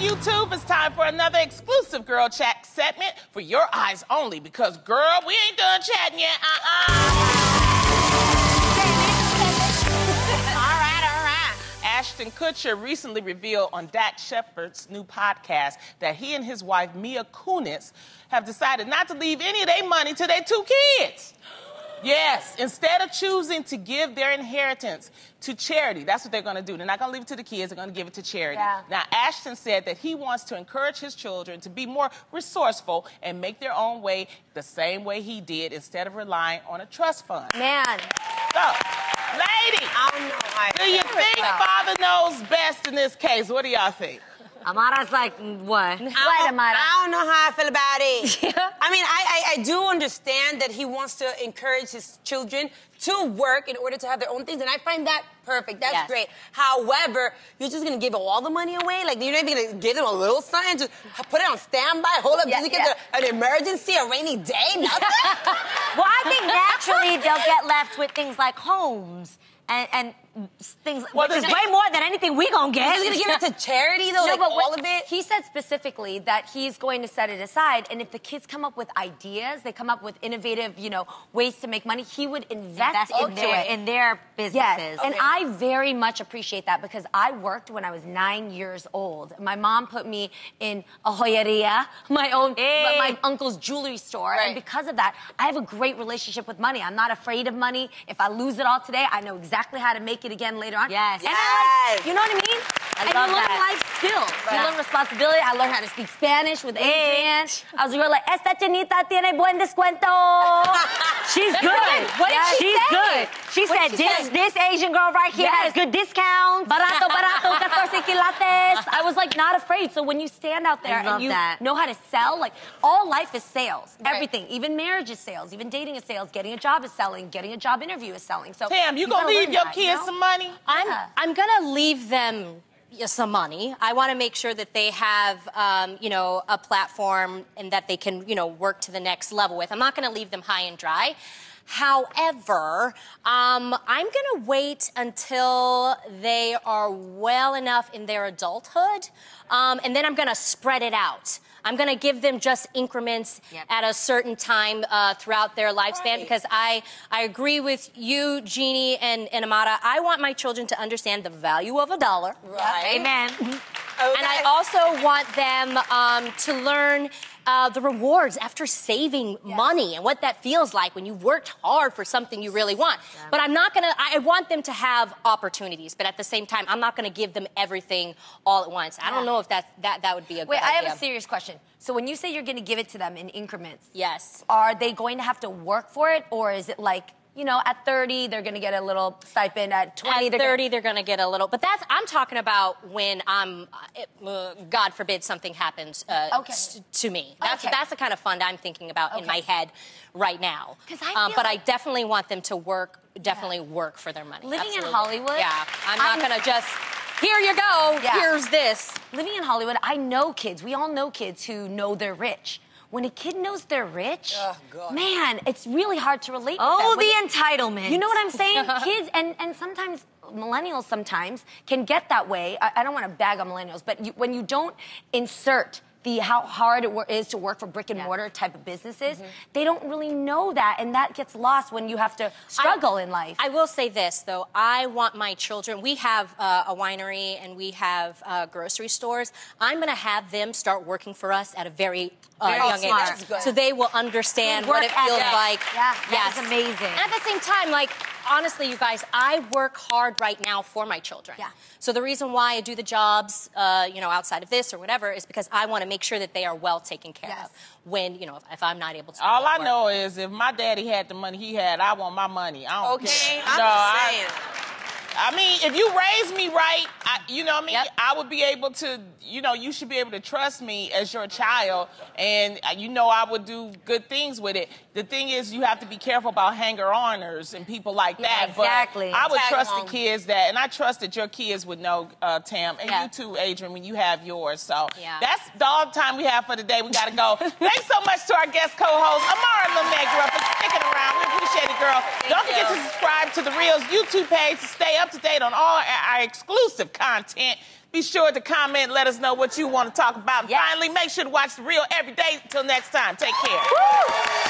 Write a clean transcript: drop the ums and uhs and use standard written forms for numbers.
YouTube? It's time for another exclusive Girl Chat segment for your eyes only, because, girl, we ain't done chatting yet. All right. Ashton Kutcher recently revealed on Dax Shepard's new podcast that he and his wife, Mila Kunis, have decided not to leave any of their money to their 2 kids. Yes, instead of choosing to give their inheritance to charity, that's what they're going to do. They're not going to leave it to the kids, they're going to give it to charity. Yeah. Now, Ashton said that he wants to encourage his children to be more resourceful and make their own way the same way he did, instead of relying on a trust fund. Man. So, ladies, I don't know. do you think Father knows best in this case? What do y'all think? Amara's like, what? Amara? I don't know how I feel about it. I mean, I do understand that he wants to encourage his children to work in order to have their own things, and I find that perfect. That's great. However, you're just going to give all the money away? Like, you're not even going to give them a little something? Just put it on standby? Hold up, just in case an emergency, a rainy day? Nothing? Well, I think naturally they'll get left with things like homes and things, which is way more than anything we gonna get. He's gonna give it to charity, though, like all of it? He said specifically that he's going to set it aside, and if the kids come up with ideas, they come up with innovative, ways to make money, he would invest in their businesses. Yes, and I very much appreciate that, because I worked when I was 9 years old. My mom put me in a joyeria, my uncle's jewelry store, and because of that, I have a great relationship with money. I'm not afraid of money. If I lose it all today, I know exactly how to make it again later on. Yes. And you know what I mean? And you learn life skills. You learn responsibility. I learned how to speak Spanish with Adrian. I was like, esta chinita tiene buen descuento. She's good. What did she say? Good. She said, this Asian girl right here has good discounts. Barato, 14 quilates. I was like, not afraid. So when you stand out there and you know how to sell, like, all life is sales. Everything. Even marriage is sales. Even dating is sales. Getting a job is selling. Getting a job interview is selling. So Tam, you gonna leave your kids some money? I'm gonna leave them some money. I want to make sure that they have, a platform and that they can, work to the next level with. I'm not going to leave them high and dry. However, I'm going to wait until they are well enough in their adulthood, and then I'm going to spread it out. I'm going to give them just increments at a certain time throughout their lifespan, because I agree with you, Jeannie and Amara. I want my children to understand the value of $1. Right. Amen. And I also want them to learn the rewards after saving money and what that feels like when you worked hard for something you really want. But I'm not going to, I want them to have opportunities, but at the same time, I'm not going to give them everything all at once. I don't know if that would be a good idea. Wait, I have a serious question. So when you say you're going to give it to them in increments, yes, are they going to have to work for it, or is it like, at 30, they're going to get a little stipend. At 20, at 30, they're going to get a little. But I'm talking about when God forbid something happens to me. That's the kind of fund I'm thinking about in my head right now. But I definitely want them to work for their money. Living in Hollywood. Yeah, I'm not going to just, here you go, here's this. Living in Hollywood, I know kids. We all know kids who know they're rich. When a kid knows they're rich, man, it's really hard to relate with them. Oh, the entitlement. You know what I'm saying? Kids, and sometimes, millennials sometimes can get that way. I don't want to bag on millennials, but when you don't insert how hard it is to work for brick and mortar type of businesses, they don't really know that, and that gets lost when you have to struggle in life. I will say this, though. I want my children, we have a winery and we have grocery stores. I'm going to have them start working for us at a very young age. So they will understand what it feels like. Yeah, that's amazing. And at the same time, honestly, you guys, I work hard right now for my children. Yeah. So the reason why I do the jobs, outside of this or whatever, is because I want to make sure that they are well taken care of when, if I'm not able to. All I know is if my daddy had the money he had, I want my money. I don't care. I'm just saying. I mean, if you raise me right, I would be able to, you should be able to trust me as your child, and I would do good things with it. The thing is, you have to be careful about hanger-oners and people like that. Exactly. But I would trust the kids and I trust that your kids would know, Tam, and you too, Adrian, when you have yours. So that's all the time we have for today. We got to go. Thanks so much to our guest co-host, Amara LaNegra, for sticking around. We appreciate it, girl. Don't forget to subscribe to The Real's YouTube page to stay up to date on all our exclusive content. Be sure to comment, let us know what you want to talk about. And finally, make sure to watch The Real every day. Until next time, take care. Woo!